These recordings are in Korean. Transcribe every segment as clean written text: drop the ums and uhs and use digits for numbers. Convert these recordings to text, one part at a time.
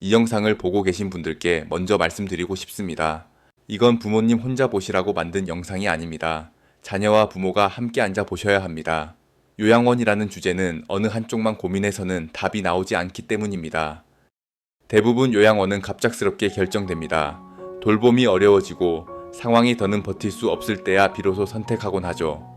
이 영상을 보고 계신 분들께 먼저 말씀드리고 싶습니다. 이건 부모님 혼자 보시라고 만든 영상이 아닙니다. 자녀와 부모가 함께 앉아 보셔야 합니다. 요양원이라는 주제는 어느 한쪽만 고민해서는 답이 나오지 않기 때문입니다. 대부분 요양원은 갑작스럽게 결정됩니다. 돌봄이 어려워지고 상황이 더는 버틸 수 없을 때야 비로소 선택하곤 하죠.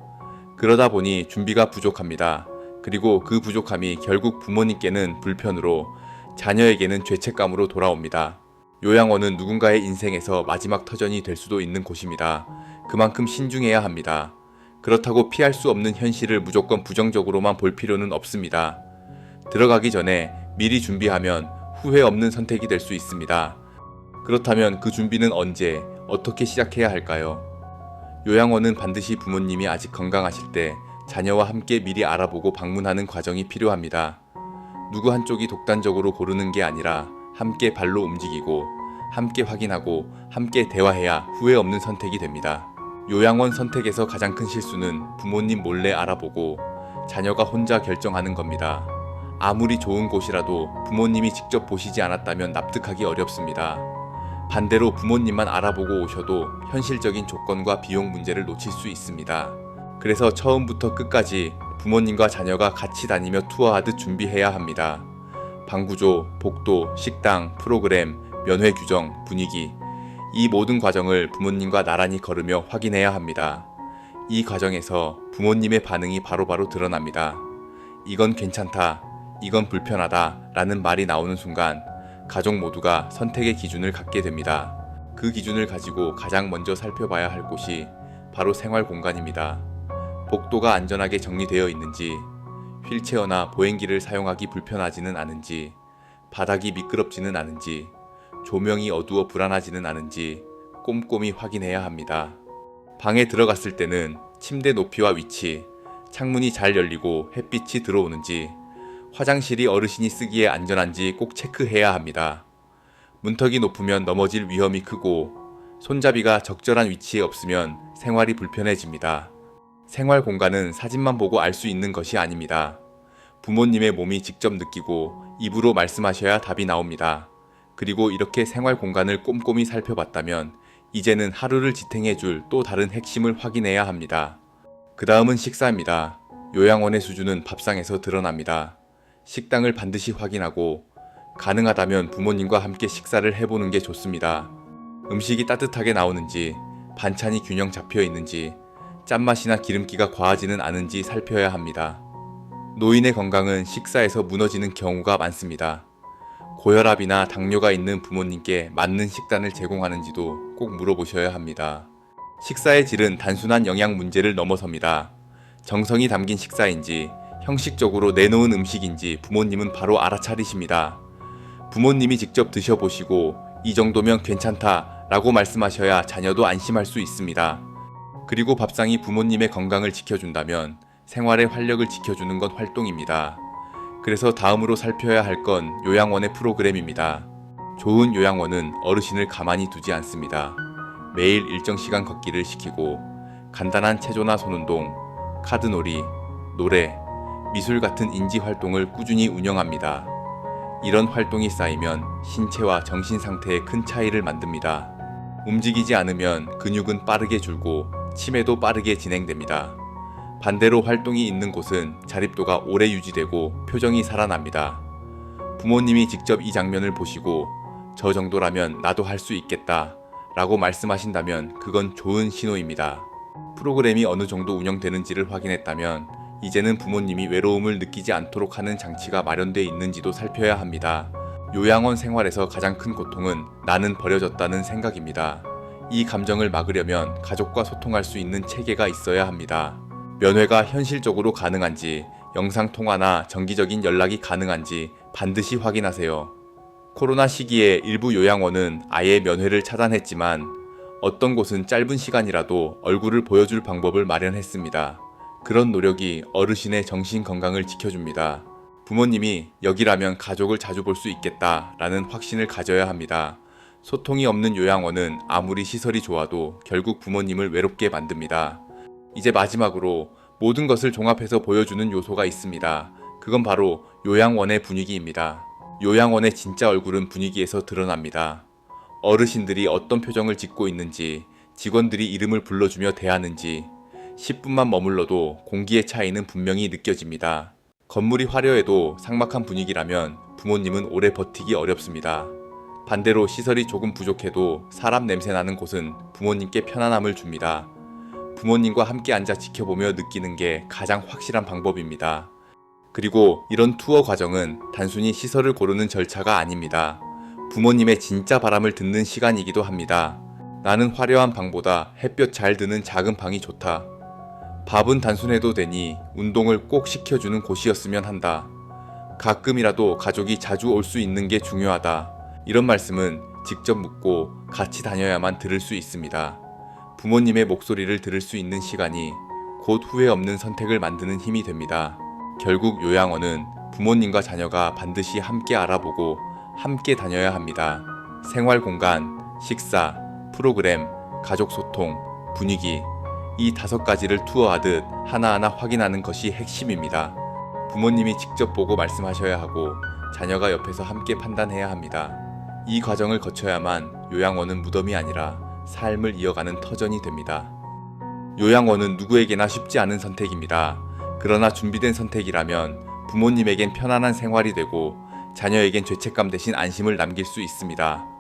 그러다 보니 준비가 부족합니다. 그리고 그 부족함이 결국 부모님께는 불편으로, 자녀에게는 죄책감으로 돌아옵니다. 요양원은 누군가의 인생에서 마지막 터전이 될 수도 있는 곳입니다. 그만큼 신중해야 합니다. 그렇다고 피할 수 없는 현실을 무조건 부정적으로만 볼 필요는 없습니다. 들어가기 전에 미리 준비하면 후회 없는 선택이 될 수 있습니다. 그렇다면 그 준비는 언제, 어떻게 시작해야 할까요? 요양원은 반드시 부모님이 아직 건강하실 때 자녀와 함께 미리 알아보고 방문하는 과정이 필요합니다. 누구 한쪽이 독단적으로 고르는 게 아니라 함께 발로 움직이고, 함께 확인하고, 함께 대화해야 후회 없는 선택이 됩니다. 요양원 선택에서 가장 큰 실수는 부모님 몰래 알아보고 자녀가 혼자 결정하는 겁니다. 아무리 좋은 곳이라도 부모님이 직접 보시지 않았다면 납득하기 어렵습니다. 반대로 부모님만 알아보고 오셔도 현실적인 조건과 비용 문제를 놓칠 수 있습니다. 그래서 처음부터 끝까지 부모님과 자녀가 같이 다니며 투어하듯 준비해야 합니다. 방구조, 복도, 식당, 프로그램, 면회 규정, 분위기, 이 모든 과정을 부모님과 나란히 걸으며 확인해야 합니다. 이 과정에서 부모님의 반응이 바로바로 드러납니다. 이건 괜찮다, 이건 불편하다 라는 말이 나오는 순간 가족 모두가 선택의 기준을 갖게 됩니다. 그 기준을 가지고 가장 먼저 살펴봐야 할 곳이 바로 생활 공간입니다. 복도가 안전하게 정리되어 있는지, 휠체어나 보행기를 사용하기 불편하지는 않은지, 바닥이 미끄럽지는 않은지, 조명이 어두워 불안하지는 않은지 꼼꼼히 확인해야 합니다. 방에 들어갔을 때는 침대 높이와 위치, 창문이 잘 열리고 햇빛이 들어오는지, 화장실이 어르신이 쓰기에 안전한지 꼭 체크해야 합니다. 문턱이 높으면 넘어질 위험이 크고, 손잡이가 적절한 위치에 없으면 생활이 불편해집니다. 생활 공간은 사진만 보고 알 수 있는 것이 아닙니다. 부모님의 몸이 직접 느끼고 입으로 말씀하셔야 답이 나옵니다. 그리고 이렇게 생활 공간을 꼼꼼히 살펴봤다면 이제는 하루를 지탱해줄 또 다른 핵심을 확인해야 합니다. 그 다음은 식사입니다. 요양원의 수준은 밥상에서 드러납니다. 식당을 반드시 확인하고 가능하다면 부모님과 함께 식사를 해보는 게 좋습니다. 음식이 따뜻하게 나오는지, 반찬이 균형 잡혀 있는지, 짠맛이나 기름기가 과하지는 않은지 살펴야 합니다. 노인의 건강은 식사에서 무너지는 경우가 많습니다. 고혈압이나 당뇨가 있는 부모님께 맞는 식단을 제공하는지도 꼭 물어보셔야 합니다. 식사의 질은 단순한 영양 문제를 넘어섭니다. 정성이 담긴 식사인지, 형식적으로 내놓은 음식인지 부모님은 바로 알아차리십니다. 부모님이 직접 드셔보시고 이 정도면 괜찮다 라고 말씀하셔야 자녀도 안심할 수 있습니다. 그리고 밥상이 부모님의 건강을 지켜준다면 생활의 활력을 지켜주는 건 활동입니다. 그래서 다음으로 살펴야 할 건 요양원의 프로그램입니다. 좋은 요양원은 어르신을 가만히 두지 않습니다. 매일 일정 시간 걷기를 시키고 간단한 체조나 손운동, 카드놀이, 노래, 미술 같은 인지 활동을 꾸준히 운영합니다. 이런 활동이 쌓이면 신체와 정신 상태에 큰 차이를 만듭니다. 움직이지 않으면 근육은 빠르게 줄고 치매도 빠르게 진행됩니다. 반대로 활동이 있는 곳은 자립도가 오래 유지되고 표정이 살아납니다. 부모님이 직접 이 장면을 보시고 저 정도라면 나도 할 수 있겠다 라고 말씀하신다면 그건 좋은 신호입니다. 프로그램이 어느 정도 운영되는지를 확인했다면 이제는 부모님이 외로움을 느끼지 않도록 하는 장치가 마련되어 있는지도 살펴야 합니다. 요양원 생활에서 가장 큰 고통은 나는 버려졌다는 생각입니다. 이 감정을 막으려면 가족과 소통할 수 있는 체계가 있어야 합니다. 면회가 현실적으로 가능한지, 영상통화나 정기적인 연락이 가능한지 반드시 확인하세요. 코로나 시기에 일부 요양원은 아예 면회를 차단했지만 어떤 곳은 짧은 시간이라도 얼굴을 보여줄 방법을 마련했습니다. 그런 노력이 어르신의 정신 건강을 지켜줍니다. 부모님이 여기라면 가족을 자주 볼 수 있겠다 라는 확신을 가져야 합니다. 소통이 없는 요양원은 아무리 시설이 좋아도 결국 부모님을 외롭게 만듭니다. 이제 마지막으로 모든 것을 종합해서 보여주는 요소가 있습니다. 그건 바로 요양원의 분위기입니다. 요양원의 진짜 얼굴은 분위기에서 드러납니다. 어르신들이 어떤 표정을 짓고 있는지, 직원들이 이름을 불러주며 대하는지, 10분만 머물러도 공기의 차이는 분명히 느껴집니다. 건물이 화려해도 삭막한 분위기라면 부모님은 오래 버티기 어렵습니다. 반대로 시설이 조금 부족해도 사람 냄새 나는 곳은 부모님께 편안함을 줍니다. 부모님과 함께 앉아 지켜보며 느끼는 게 가장 확실한 방법입니다. 그리고 이런 투어 과정은 단순히 시설을 고르는 절차가 아닙니다. 부모님의 진짜 바람을 듣는 시간이기도 합니다. 나는 화려한 방보다 햇볕 잘 드는 작은 방이 좋다. 밥은 단순해도 되니 운동을 꼭 시켜주는 곳이었으면 한다. 가끔이라도 가족이 자주 올 수 있는 게 중요하다. 이런 말씀은 직접 묻고 같이 다녀야만 들을 수 있습니다. 부모님의 목소리를 들을 수 있는 시간이 곧 후회 없는 선택을 만드는 힘이 됩니다. 결국 요양원은 부모님과 자녀가 반드시 함께 알아보고 함께 다녀야 합니다. 생활 공간, 식사, 프로그램, 가족 소통, 분위기, 이 5가지를 투어하듯 하나하나 확인하는 것이 핵심입니다. 부모님이 직접 보고 말씀하셔야 하고 자녀가 옆에서 함께 판단해야 합니다. 이 과정을 거쳐야만 요양원은 무덤이 아니라 삶을 이어가는 터전이 됩니다. 요양원은 누구에게나 쉽지 않은 선택입니다. 그러나 준비된 선택이라면 부모님에겐 편안한 생활이 되고 자녀에겐 죄책감 대신 안심을 남길 수 있습니다.